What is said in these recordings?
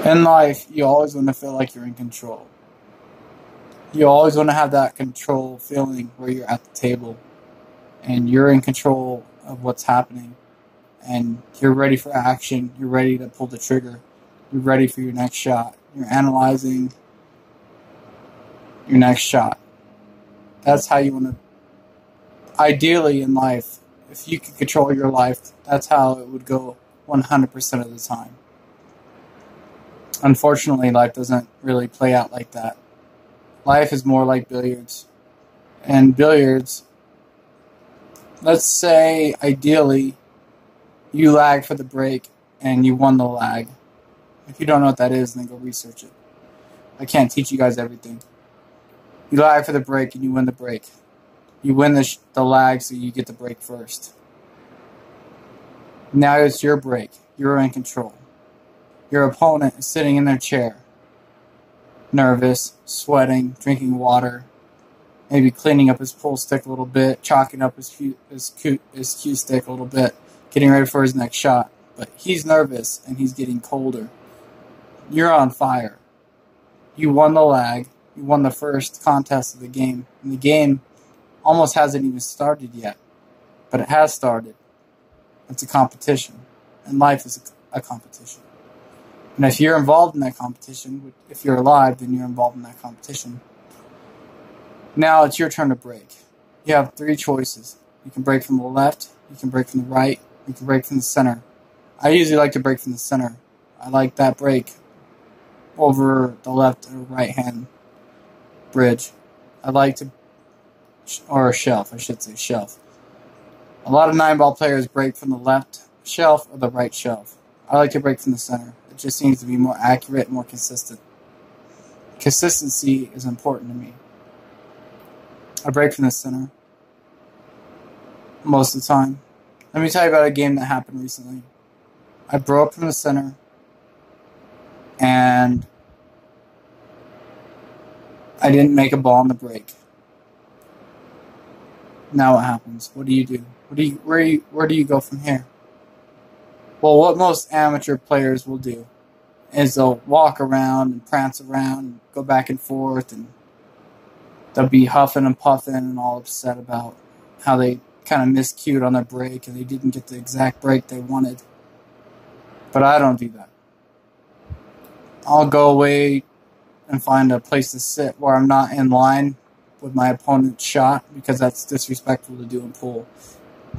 In life, you always want to feel like you're in control. You always want to have that control feeling where you're at the table and you're in control of what's happening and you're ready for action. You're ready to pull the trigger. You're ready for your next shot. You're analyzing your next shot. That's how you want to, ideally in life, if you could control your life, that's how it would go 100% of the time. Unfortunately, life doesn't really play out like that. Life is more like billiards. And billiards, let's say, ideally, you lag for the break and you won the lag. If you don't know what that is, then go research it. I can't teach you guys everything. You lag for the break and you win the break. You win the lag, so you get the break first. Now it's your break. You're in control. Your opponent is sitting in their chair, nervous, sweating, drinking water, maybe cleaning up his pool stick a little bit, chalking up his cue stick a little bit, getting ready for his next shot. But he's nervous and he's getting colder. You're on fire. You won the lag. You won the first contest of the game. And the game almost hasn't even started yet. But it has started. It's a competition. And life is a competition. And if you're involved in that competition, if you're alive, then you're involved in that competition. Now it's your turn to break. You have three choices. You can break from the left, you can break from the right, you can break from the center. I usually like to break from the center. I like that break over the left or right hand bridge. I like to, or shelf, I should say shelf. A lot of 9-ball players break from the left shelf or the right shelf. I like to break from the center. It just seems to be more accurate, more consistent. Consistency is important to me. I break from the center most of the time. Let me tell you about a game that happened recently. I broke from the center and I didn't make a ball on the break. Now what happens? What do you do? Where do you go from here? Well, what most amateur players will do is they'll walk around and prance around and go back and forth, and they'll be huffing and puffing and all upset about how they kind of miscued on their break and they didn't get the exact break they wanted. But I don't do that. I'll go away and find a place to sit where I'm not in line with my opponent's shot, because that's disrespectful to do in pool.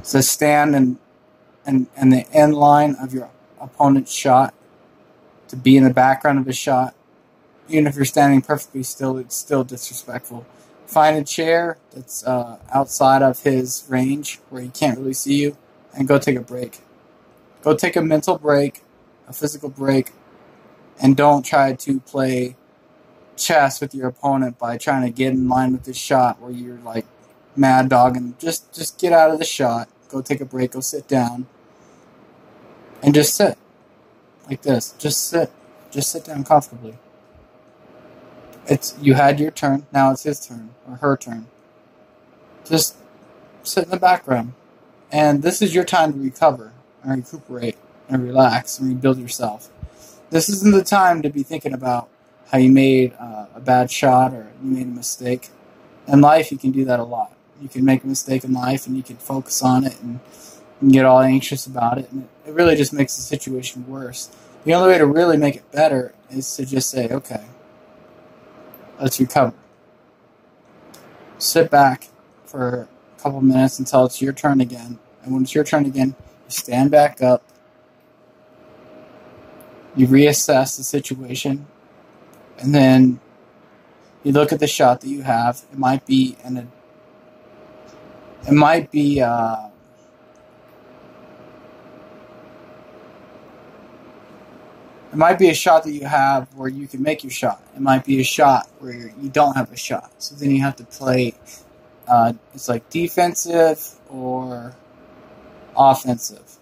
So stand and the end line of your opponent's shot, to be in the background of his shot. Even if you're standing perfectly still, it's still disrespectful. Find a chair that's outside of his range where he can't really see you, and go take a break. Go take a mental break, a physical break, and don't try to play chess with your opponent by trying to get in line with his shot where you're like mad dogging. Just get out of the shot. Go take a break. Go sit down. And just sit. Like this. Just sit. Just sit down comfortably. You had your turn. Now it's his turn. Or her turn. Just sit in the background. And this is your time to recover. And recuperate. And relax. And rebuild yourself. This isn't the time to be thinking about how you made a bad shot or you made a mistake. In life, you can do that a lot. You can make a mistake in life and you can focus on it and get all anxious about it. And it really just makes the situation worse. The only way to really make it better is to just say, okay, let's recover. Sit back for a couple minutes until it's your turn again. And when it's your turn again, you stand back up. You reassess the situation. And then you look at the shot that you have. It might be a shot that you have where you can make your shot. It might be a shot where you don't have a shot. So then you have to play, it's like defensive or offensive.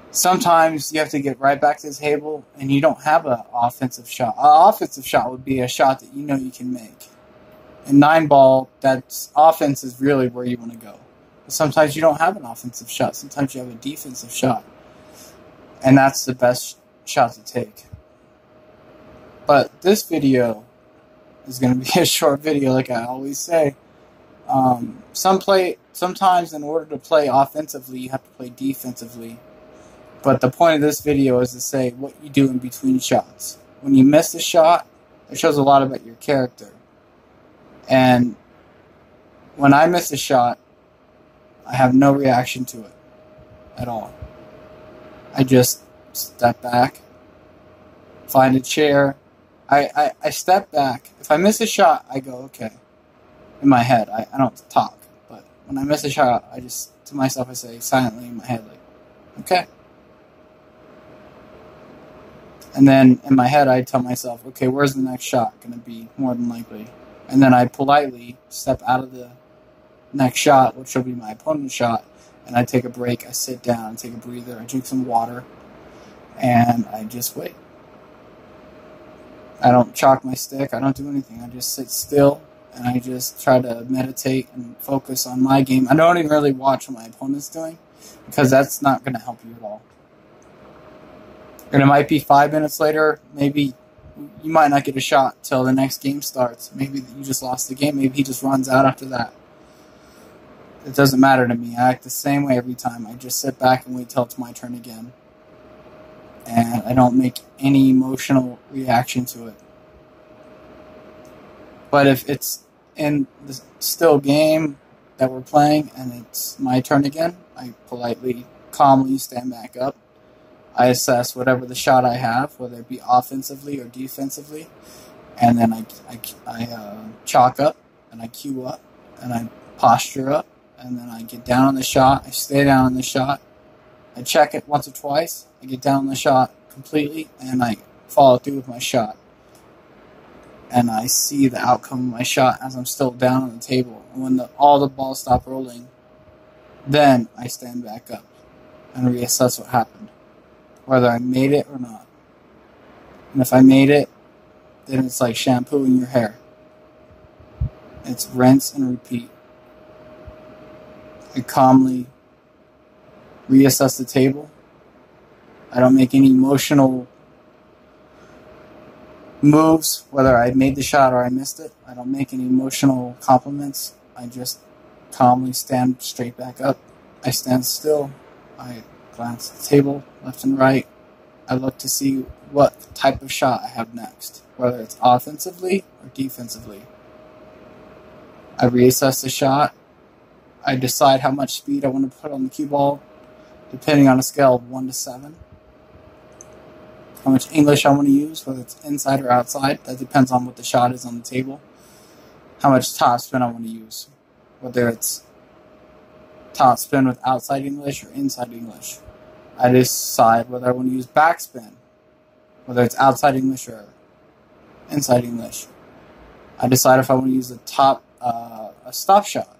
Sometimes you have to get right back to the table and you don't have an offensive shot. An offensive shot would be a shot that you know you can make. In 9-ball, that's offense is really where you want to go. But sometimes you don't have an offensive shot. Sometimes you have a defensive shot. And that's the best shot to take. But this video is going to be a short video, like I always say. Sometimes in order to play offensively, you have to play defensively. But the point of this video is to say what you do in between shots. When you miss a shot, it shows a lot about your character. And when I miss a shot, I have no reaction to it at all. I just step back, find a chair. I step back. If I miss a shot, I go, okay. In my head, I don't talk. But when I miss a shot, I just, to myself, I say silently in my head, like, okay. And then in my head, I tell myself, okay, where's the next shot going to be, more than likely? And then I politely step out of the next shot, which will be my opponent's shot, and I take a break, I sit down, take a breather, I drink some water, and I just wait. I don't chalk my stick, I don't do anything, I just sit still, and I just try to meditate and focus on my game. I don't even really watch what my opponent's doing, because that's not going to help you at all. And it might be 5 minutes later, maybe you might not get a shot till the next game starts. Maybe you just lost the game, maybe he just runs out after that. It doesn't matter to me. I act the same way every time. I just sit back and wait till it's my turn again. And I don't make any emotional reaction to it. But if it's in the still game that we're playing and it's my turn again, I politely, calmly stand back up. I assess whatever the shot I have, whether it be offensively or defensively, and then I chalk up, and I cue up, and I posture up, and then I get down on the shot, I stay down on the shot, I check it once or twice, I get down on the shot completely, and I follow through with my shot. And I see the outcome of my shot as I'm still down on the table. And when all the balls stop rolling, then I stand back up and reassess what happened, whether I made it or not. And if I made it, then it's like shampooing your hair. It's rinse and repeat. I calmly reassess the table. I don't make any emotional moves, whether I made the shot or I missed it. I don't make any emotional compliments. I just calmly stand straight back up. I stand still. I glance at the table, left and right. I look to see what type of shot I have next, whether it's offensively or defensively. I reassess the shot. I decide how much speed I want to put on the cue ball, depending on a scale of 1 to 7. How much English I want to use, whether it's inside or outside. That depends on what the shot is on the table. How much top spin I want to use, whether it's top spin with outside English or inside English. I decide whether I want to use backspin, whether it's outside English or inside English. I decide if I want to use a stop shot.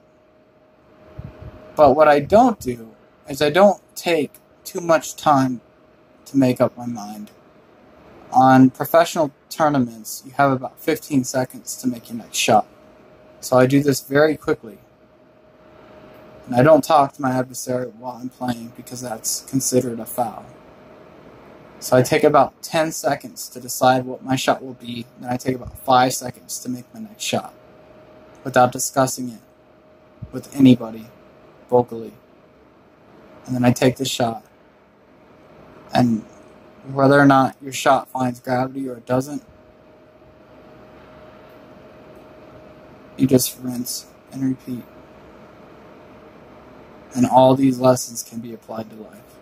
But what I don't do is I don't take too much time to make up my mind. On professional tournaments, you have about 15 seconds to make your next shot. So I do this very quickly. And I don't talk to my adversary while I'm playing because that's considered a foul. So I take about 10 seconds to decide what my shot will be, then I take about 5 seconds to make my next shot without discussing it with anybody vocally. And then I take the shot. And whether or not your shot finds gravity or it doesn't, you just rinse and repeat. And all these lessons can be applied to life.